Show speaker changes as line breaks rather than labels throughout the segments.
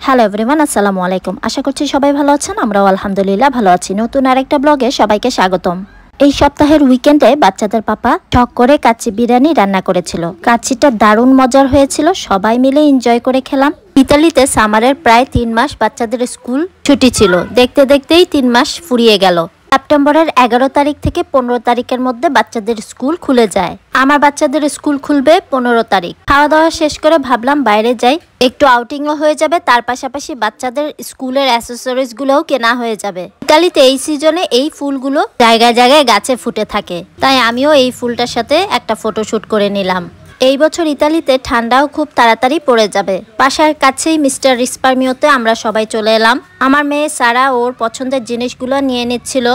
Hello everyone, আসসালামু আলাইকুম। আশা করছি সবাই ভালো আছেন। আমরাও আলহামদুলিল্লাহ ভালো আছি। নতুন আরেকটা ব্লগে সবাইকে স্বাগতম। এই সপ্তাহের উইকেন্ডে বাচ্চাদের পাপা টক করে কাচ্চি বিরিয়ানি রান্না করেছিল। কাচ্চিটা দারুণ মজার হয়েছিল, সবাই মিলে এনজয় করে খেলাম। ইতালিতে সামারের প্রায় 3 মাস বাচ্চাদের স্কুল ছুটি ছিল। দেখতে দেখতেই 3 মাস ফুরিয়ে গেল। সেপ্টেম্বরের 11 তারিখ থেকে 15 তারিখের মধ্যে বাচ্চাদের স্কুল খুলে যায়। আমার বাচ্চাদের স্কুল খুলবে 15 তারিখ। খাওয়া দাওয়া শেষ করে ভাবলাম বাইরে যাই, একটু আউটিংও হয়ে যাবে, তার পাশাপাশি বাচ্চাদের স্কুলের অ্যাসেসরিজ গুলোও কেনা হয়ে যাবে। ইতালিতে এই সিজনে এই ফুলগুলো জায়গায় জায়গায় গাছে ফুটে থাকে, তাই আমিও এই ফুলটার সাথে একটা ফটোশুট করে নিলাম। এই বছর ইতালিতে ঠান্ডাও খুব তাড়াতাড়ি পড়ে যাবে। বাসার কাছেই মিস্টার রিসপারমিওতে আমরা সবাই চলে এলাম। আমার মেয়ে সারা ওর পছন্দের জিনিসগুলো নিয়ে নিচ্ছিল।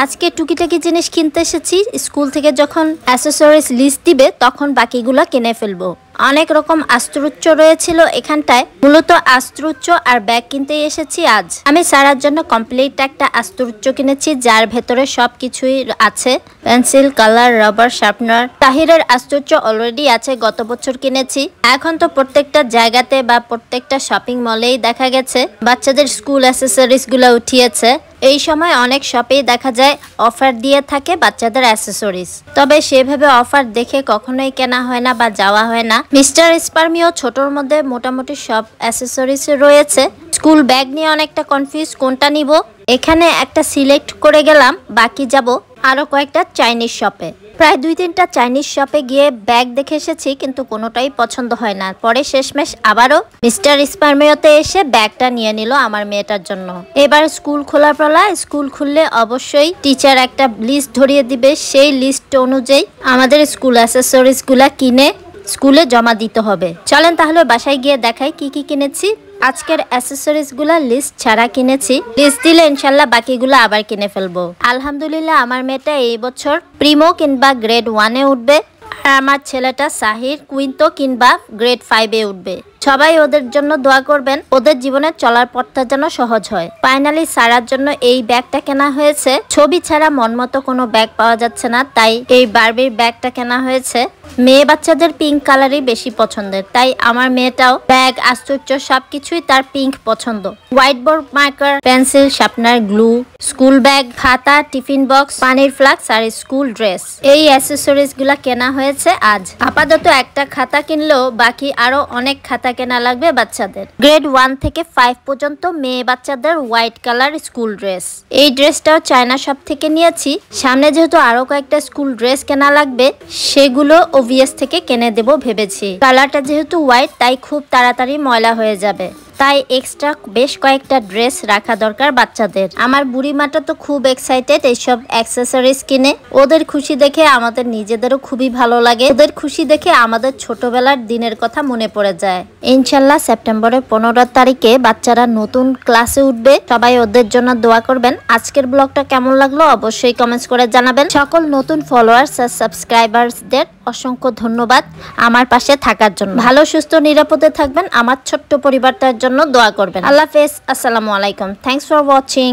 আজকে টুকিটাকি জিনিস কিনতে এসেছি। স্কুল থেকে যখন অ্যাসেসরিজ লিস্ট দিবে তখন বাকিগুলো কিনে ফেলবো। অনেক রকম আস্ত্রুচ্চ রয়েছিল এখানটায়। মূলত আস্ত্রুচ্চ আর ব্যাগ কিনতে এসেছি আজ। আমি সারার জন্য কমপ্লিট একটা আস্ত্রুচ্চ কিনেছি, যার ভেতরে সবকিছুই আছে, পেন্সিল, কালার, রাবার, শার্পনার। তাহিরের আস্ত্রুচ্চ অলরেডি আছে, গত বছর কিনেছি। এখন তো প্রত্যেকটা জায়গাতে বা প্রত্যেকটা শপিং মলেই দেখা গেছে বাচ্চাদের স্কুল অ্যাসেসরিজ গুলো উঠিয়েছে। এই সময় অনেক শপেই দেখা যায় অফার দিয়ে থাকে বাচ্চাদের অ্যাসেসরিজ, তবে সেভাবে অফার দেখে কখনোই কেনা হয় না বা যাওয়া হয় না। মিস্টার স্পারমিও ছোটর মধ্যে মোটামুটি সব অ্যাসেসরিজ রয়েছে। স্কুল ব্যাগ নিয়ে অনেকটা কনফিউজ, কোনটা নিব। এখানে একটা সিলেক্ট করে গেলাম, বাকি যাব আরো কয়েকটা চাইনিজ শপে। প্রায় 2-3টা চাইনিজ শপে গিয়ে ব্যাগ দেখে এসেছি, কিন্তু কোনোটাই পছন্দ হয় না। পরে শেষমেশ আবারও মিস্টার স্পারমিওতে এসে ব্যাগটা নিয়ে নিল আমার মেয়েটার জন্য। এবার স্কুল খোলার পালা। স্কুল খুললে অবশ্যই টিচার একটা লিস্ট ধরিয়ে দিবে, সেই লিস্ট অনুযায়ী আমাদের স্কুল অ্যাসেসরিজ গুলা কিনে স্কুলে জমা দিতে হবে। চলেন তাহলে বাসায় গিয়ে দেখাই কি কি কিনেছি। আজকের অ্যাসেসরিজ গুলা লিস্ট ছাড়া কিনেছি, লিস্ট দিলে ইনশাল্লাহ বাকিগুলো আবার কিনে ফেলবো। আলহামদুলিল্লাহ আমার মেয়েটা এই বছর প্রিমো কিংবা গ্রেড 1-এ উঠবে, আর আমার ছেলেটা সাহির কুইন্তো কিংবা গ্রেড 5-এ উঠবে। সবাই ওদের জন্য দোয়া করবেন, ওদের জীবনে চলার পথটা যেন সহজ হয়। ফাইনালি সারার জন্য এই ব্যাগটা কেনা হয়েছে। ছবি ছাড়া মন মতো কোনো ব্যাগ পাওয়া যাচ্ছে না, তাই এই বারবির ব্যাগটা কেনা হয়েছে। মেয়ে বাচ্চাদের পিঙ্ক কালারই বেশি পছন্দের, তাই আমার মেয়েটাও ব্যাগ, আশ্চর্য সবকিছুই তার পিঙ্ক পছন্দ। White board marker, pencil, sharpener, glue, school bag, খাতা, টিফিন বক্স, পানির ফ্লাক্স আর স্কুল ড্রেস, এই অ্যাসেসরিজ গুলা কেনা হয়েছে আজ। আপাতত একটা খাতা কিনলেও বাকি আরো অনেক খাতা কেনা লাগবে বাচ্চাদের। গ্রেড 1 থেকে 5 পর্যন্ত মেয়ে বাচ্চাদের হোয়াইট কালার স্কুল ড্রেস। এই ড্রেসটাও চায়না শপ থেকে নিয়েছি। সামনে যেহেতু আরো কয়েকটা স্কুল ড্রেস কেনা লাগবে, সেগুলো ওভিএস থেকে কিনে দেব ভেবেছি। কালারটা যেহেতু হোয়াইট, তাই খুব তাড়াতাড়ি ময়লা হয়ে যাবে, তাই এক্সট্রা বেশ কয়েকটা ড্রেস রাখা দরকার বাচ্চাদের। আমার বুড়ি মাটা তো খুব এক্সাইটেড এইসব অ্যাক্সেসরিজ কিনে। ওদের খুশি দেখে আমাদের নিজেদেরও খুবই ভালো লাগে। ওদের খুশি দেখে আমাদের ছোটবেলার দিনের কথা মনে পড়ে যায়। ইনশাল্লাহ সেপ্টেম্বরের 15 তারিখে বাচ্চারা নতুন ক্লাসে উঠবে। সবাই ওদের জন্য দোয়া করবেন। আজকের ব্লগটা কেমন লাগলো অবশ্যই কমেন্টস করে জানাবেন। সকল নতুন ফলোয়ার্স আর সাবস্ক্রাইবার্সদের অসংখ্য ধন্যবাদ আমার পাশে থাকার জন্য। ভালো সুস্থ নিরাপদে থাকবেন। আমার ছোট্ট পরিবারটার জন্য দোয়া করবেন। আল্লাহ হাফেজ, আসসালামু আলাইকুম। Thanks for watching.